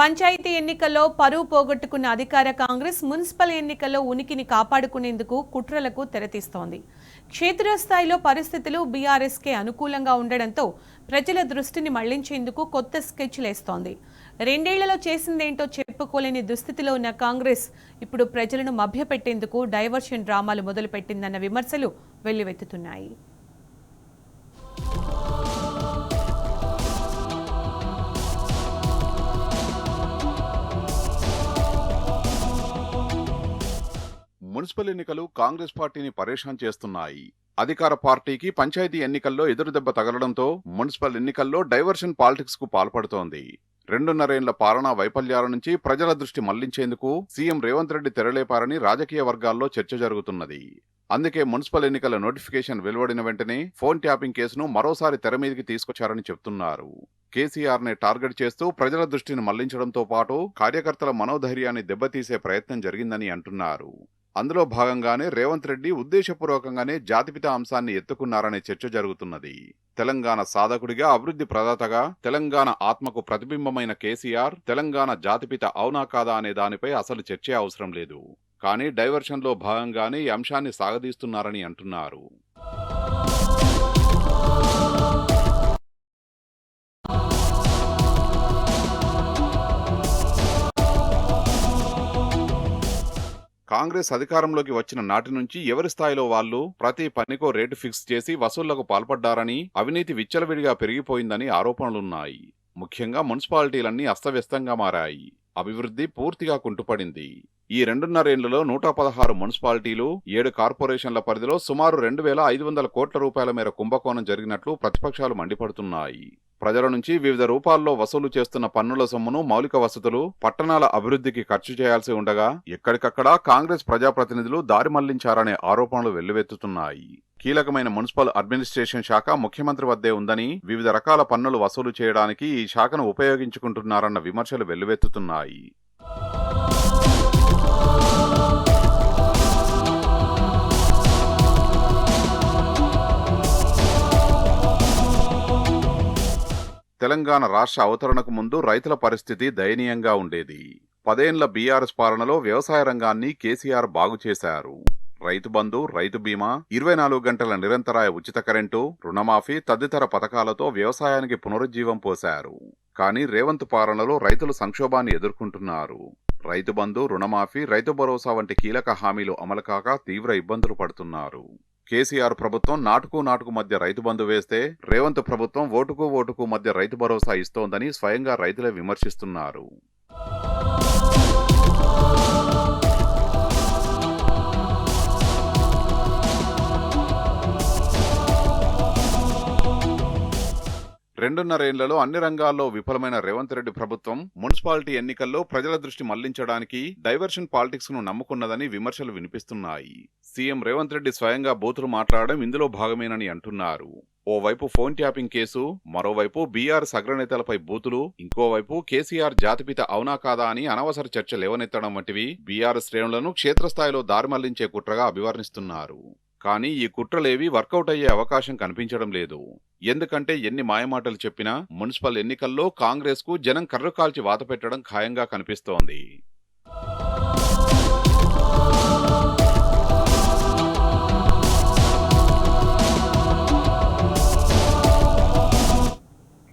పంచాయతీ ఎన్నికల్లో పరువు పోగొట్టుకున్న అధికార కాంగ్రెస్ మున్సిపల్ ఎన్నికల్లో ఉనికిని కాపాడుకునేందుకు కుట్రలకు తెరతీస్తోంది. క్షేత్రస్థాయిలో పరిస్థితులు బీఆర్ఎస్కే అనుకూలంగా ఉండడంతో ప్రజల దృష్టిని మళ్లించేందుకు కొత్త స్కెచ్లేస్తోంది. రెండేళ్లలో చేసిందేంటో చెప్పుకోలేని దుస్థితిలో ఉన్న కాంగ్రెస్ ఇప్పుడు ప్రజలను మభ్యపెట్టేందుకు డైవర్షన్ డ్రామాలు మొదలుపెట్టిందన్న విమర్శలు వెల్లువెత్తుతున్నాయి. మున్సిపల్ ఎన్నికలు కాంగ్రెస్ పార్టీని పరేషాన్ చేస్తున్నాయి. అధికార పార్టీకి పంచాయతీ ఎన్నికల్లో ఎదురుదెబ్బ తగలడంతో మున్సిపల్ ఎన్నికల్లో డైవర్షన్ పాలిటిక్స్ కు పాల్పడుతోంది. 2.5 ఏళ్ల పాలనా వైఫల్యాల నుంచి ప్రజల దృష్టి మళ్లించేందుకు సీఎం రేవంత్ రెడ్డి తెరలేపారని రాజకీయ వర్గాల్లో చర్చ జరుగుతున్నది. అందుకే మున్సిపల్ ఎన్నికల నోటిఫికేషన్ వెలువడిన వెంటనే ఫోన్ ట్యాపింగ్ కేసును మరోసారి తెర మీదికి తీసుకొచ్చారని చెప్తున్నారు. కేసీఆర్ నే టార్గెట్ చేస్తూ ప్రజల దృష్టిని మళ్లించడంతో పాటు కార్యకర్తల మనోధైర్యాన్ని దెబ్బతీసే ప్రయత్నం జరిగిందని అంటున్నారు. అందులో భాగంగానే రేవంత్ రెడ్డి ఉద్దేశపూర్వకంగానే జాతిపిత అంశాన్ని ఎత్తుకున్నారనే చర్చ జరుగుతున్నది. తెలంగాణ సాధకుడిగా, అభివృద్ధి ప్రదాతగా తెలంగాణ ఆత్మకు ప్రతిబింబమైన కేసీఆర్ తెలంగాణ జాతిపిత అవునా కాదా అనే దానిపై అసలు చర్చే అవసరం లేదు. కానీ డైవర్షన్లో భాగంగానే ఈ అంశాన్ని సాగదీస్తున్నారని అంటున్నారు. కాంగ్రెస్ అధికారంలోకి వచ్చిన నాటి నుంచి ఎవరి స్థాయిలో వాళ్లు ప్రతి పనికో రేటు ఫిక్స్ చేసి వసూళ్లకు పాల్పడ్డారని, అవినీతి విచ్చలవిడిగా పెరిగిపోయిందని ఆరోపణలున్నాయి. ముఖ్యంగా మున్సిపాలిటీలన్నీ అస్తవ్యస్తంగా మారాయి. అభివృద్ధి పూర్తిగా కుంటుపడింది. ఈ 2.5 ఏళ్లలో 116 మున్సిపాలిటీలు, 7 కార్పొరేషన్ల పరిధిలో సుమారు 2,500 కోట్ల రూపాయల మేర కుంభకోణం జరిగినట్లు ప్రతిపక్షాలు మండిపడుతున్నాయి. ప్రజల నుంచి వివిధ రూపాల్లో వసూలు చేస్తున్న పన్నుల సొమ్మును మౌలిక వసతులు, పట్టణాల అభివృద్ధికి ఖర్చు చేయాల్సి ఉండగా ఎక్కడికక్కడా కాంగ్రెస్ ప్రజాప్రతినిధులు దారి మళ్లించారనే ఆరోపణలు వెల్లువెత్తుతున్నాయి. కీలకమైన మున్సిపల్ అడ్మినిస్ట్రేషన్ శాఖ ముఖ్యమంత్రి వద్దే ఉందని, వివిధ రకాల పన్నులు వసూలు చేయడానికి ఈ శాఖను ఉపయోగించుకుంటున్నారన్న విమర్శలు వెల్లువెత్తుతున్నాయి. తెలంగాణ రాష్ట్ర అవతరణకు ముందు రైతుల పరిస్థితి దయనీయంగా ఉండేది. 10 ఏళ్ల బీఆర్ఎస్ పాలనలో వ్యవసాయ రంగాన్ని కేసీఆర్ బాగు చేశారు. రైతు బంధు, రైతు బీమా, 24 గంటల నిరంతరాయ ఉచిత కరెంటు, రుణమాఫీ తదితర పథకాలతో వ్యవసాయానికి పునరుజ్జీవం పోశారు. కానీ రేవంత్ పాలనలో రైతులు సంక్షోభాన్ని ఎదుర్కొంటున్నారు. రైతు బంధు, రుణమాఫీ, రైతు భరోసా వంటి కీలక హామీలు అమలు కాక తీవ్ర ఇబ్బందులు పడుతున్నారు. కేసీఆర్ ప్రభుత్వం నాటుకు మధ్య రైతు బంధు వేస్తే, రేవంత్ ప్రభుత్వం ఓటుకు మధ్య రైతు భరోసా ఇస్తోందని స్వయంగా రైతులే విమర్శిస్తున్నారు. రెండున్నరేళ్లలో అన్ని రంగాల్లో విఫలమైన రేవంత్ రెడ్డి ప్రభుత్వం మున్సిపాలిటీ ఎన్నికల్లో ప్రజల దృష్టి మళ్లించడానికి డైవర్షన్ పాలిటిక్స్ ను నమ్ముకున్నదని విమర్శలు వినిపిస్తున్నాయి. సీఎం రేవంత్ రెడ్డి స్వయంగా బూతులు మాట్లాడడం ఇందులో భాగమేనని అంటున్నారు. ఓవైపు ఫోన్ ట్యాపింగ్ కేసు, మరోవైపు బీఆర్ఎస్ అగ్రనేతలపై బూతులు, ఇంకోవైపు కేసీఆర్ జాతిపిత అవునా కాదా అని అనవసర చర్చ లేవనెత్తడం వంటివి బీఆర్ఎస్ శ్రేణులను క్షేత్రస్థాయిలో దారి మళ్లించే కుట్రగా అభివర్ణిస్తున్నారు. కానీ ఈ కుట్రలేవి వర్కౌట్ అయ్యే అవకాశం కనిపించడం లేదు. ఎందుకంటే ఎన్ని మాయమాటలు చెప్పినా మున్సిపల్ ఎన్నికల్లో కాంగ్రెస్ కు జనం కర్రు కాల్చి వాత పెట్టడం ఖాయంగా కనిపిస్తోంది.